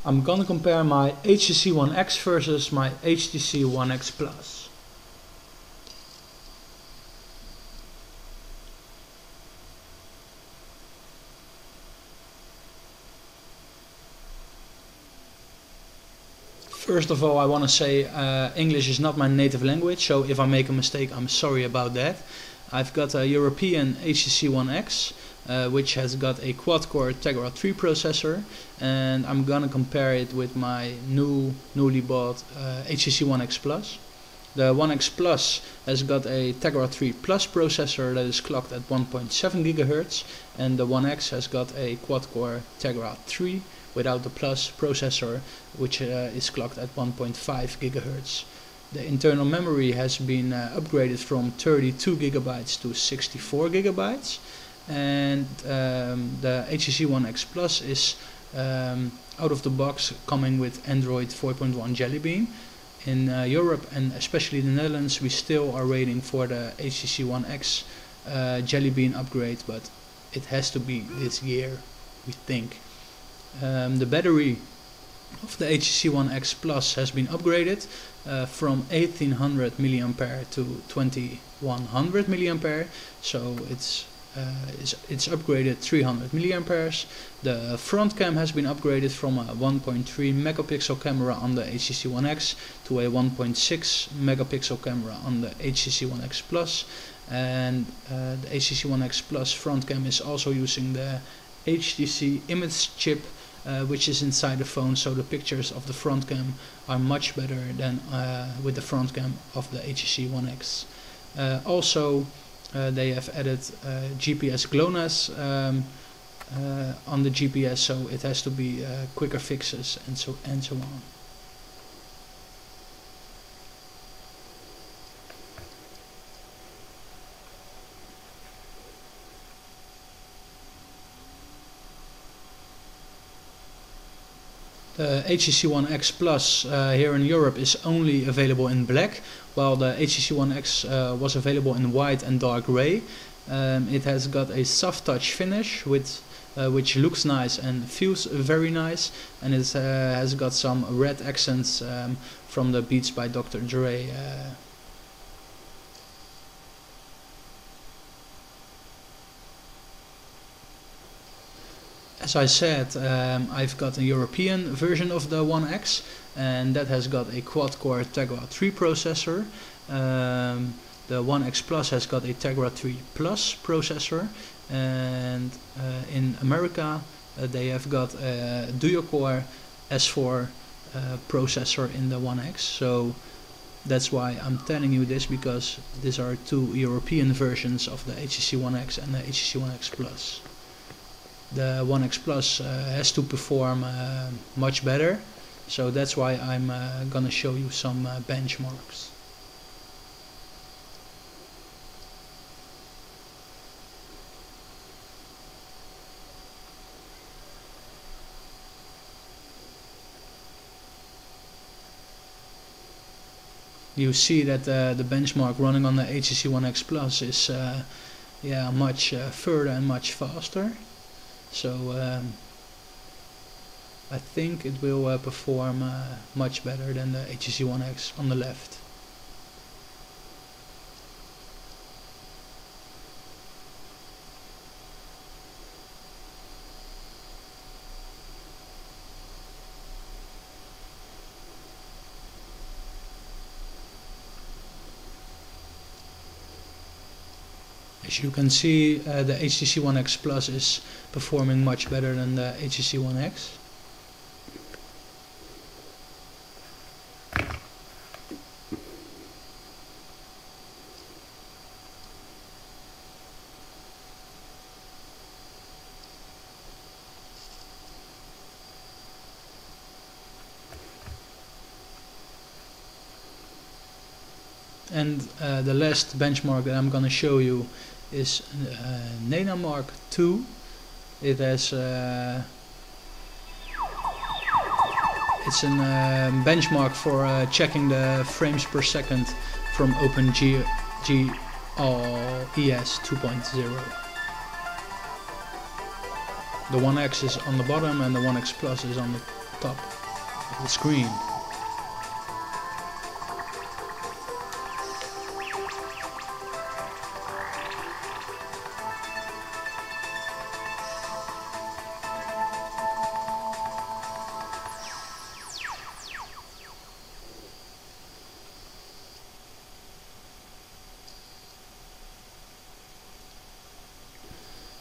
I'm gonna compare my HTC One X versus my HTC One X Plus. First of all, I want to say English is not my native language, so if I make a mistake, I'm sorry about that. I've got a European HTC One X, which has got a quad-core Tegra 3 processor, and I'm gonna compare it with my newly bought HTC One X Plus. The One X Plus has got a Tegra 3 Plus processor that is clocked at 1.7 GHz, and the One X has got a quad-core Tegra 3 without the Plus processor, which is clocked at 1.5 GHz. The internal memory has been upgraded from 32 GB to 64 GB, and the HTC One X Plus is out of the box coming with Android 4.1 Jelly Bean. In Europe and especially the Netherlands, we still are waiting for the HTC One X Jelly Bean upgrade, but it has to be this year, we think. The battery of the HTC One X Plus has been upgraded from 1800 mAh to 2100 mAh, so it's upgraded 300 mAh. The front cam has been upgraded from a 1.3 megapixel camera on the HTC One X to a 1.6 megapixel camera on the HTC One X Plus, and the HTC One X Plus front cam is also using the HTC image chip, which is inside the phone, so the pictures of the front cam are much better than with the front cam of the HTC One X. Also, they have added GPS GLONASS on the GPS, so it has to be quicker fixes and so on. The HTC One X Plus here in Europe is only available in black, while the HTC One X was available in white and dark gray. It has got a soft touch finish which looks nice and feels very nice, and it has got some red accents from the Beats by Dr. Dre. As I said, I've got a European version of the One X, and that has got a quad-core Tegra 3 processor. The One X Plus has got a Tegra 3 Plus processor, and in America they have got a dual-core S4 processor in the One X. So that's why I'm telling you this, because these are two European versions of the HTC One X and the HTC One X Plus. The One X Plus has to perform much better, so that's why I'm gonna show you some benchmarks. You see that the benchmark running on the HTC One X Plus is much further and much faster. So I think it will perform much better than the HTC One X on the left. As you can see, the HTC One X Plus is performing much better than the HTC One X. And the last benchmark that I'm gonna show you is Nena Mark II. It has it's a benchmark for checking the frames per second from OpenGL ES 2.0. The One X is on the bottom and the One X Plus is on the top of the screen.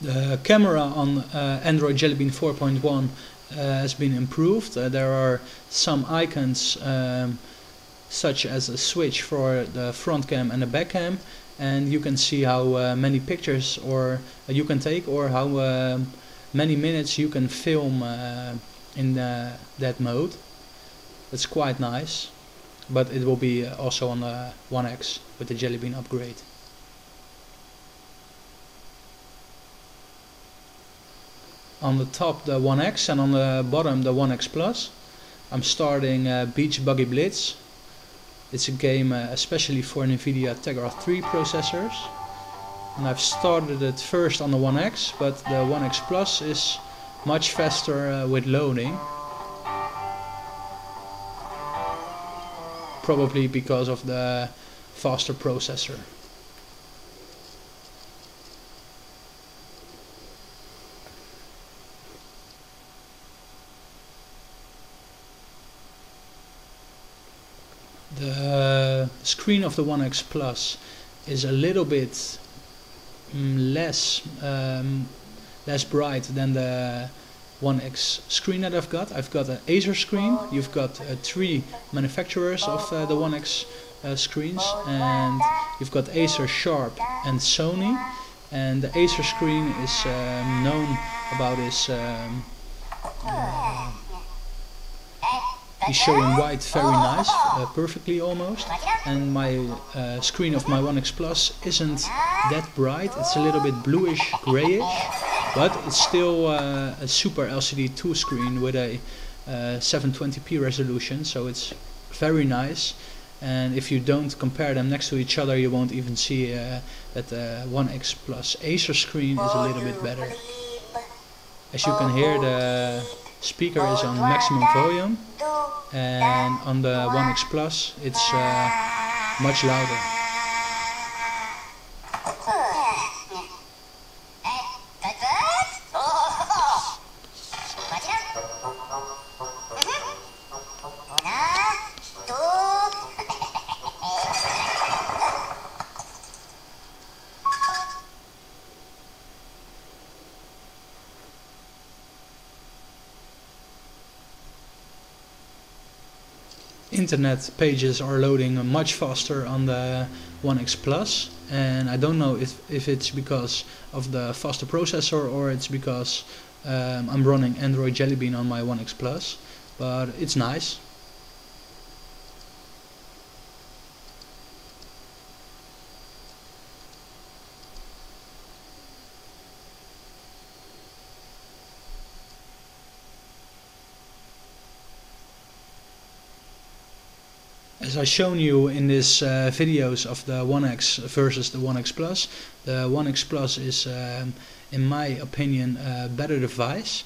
The camera on Android Jelly Bean 4.1 has been improved. There are some icons such as a switch for the front cam and the back cam, and you can see how many pictures you can take, or how many minutes you can film in that mode. It's quite nice, but it will be also on the One X with the Jelly Bean upgrade. On the top the One X and on the bottom the One X Plus. I'm starting Beach Buggy Blitz. It's a game especially for NVIDIA Tegra 3 processors. And I've started it first on the One X, but the One X Plus is much faster with loading. Probably because of the faster processor. The screen of the One X Plus is a little bit less bright than the One X screen that I've got. I've got an Acer screen. You've got 3 manufacturers of the One X screens, and you've got Acer, Sharp and Sony. And the Acer screen is known about his he's showing white very nice, perfectly almost, and my screen of my One X Plus isn't that bright. It's a little bit bluish, grayish, but it's still a Super LCD 2 screen with a 720p resolution, so it's very nice. And if you don't compare them next to each other, you won't even see that the One X Plus Acer screen is a little bit better. As you can hear, the speaker is on maximum volume, and on the One X Plus it's much louder. Internet pages are loading much faster on the One X Plus, and I don't know if it's because of the faster processor or it's because I'm running Android Jelly Bean on my One X Plus, but it's nice. As I've shown you in this videos of the One X versus the One X Plus, the One X Plus is, in my opinion, a better device.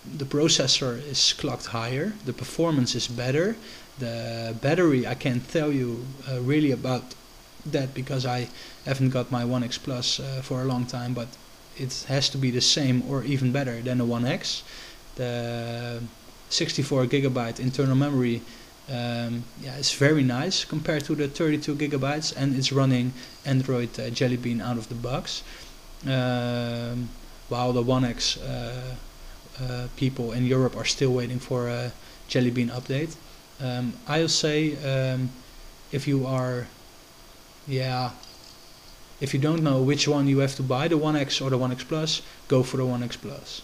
The processor is clocked higher, the performance is better, the battery I can't tell you really about that because I haven't got my One X Plus for a long time, but it has to be the same or even better than the One X. The 64GB internal memory, yeah, it's very nice compared to the 32GB, and it's running Android Jelly Bean out of the box, while the One X people in Europe are still waiting for a Jelly Bean update. I'll say if you don't know which one you have to buy, the One X or the One X Plus, go for the One X Plus.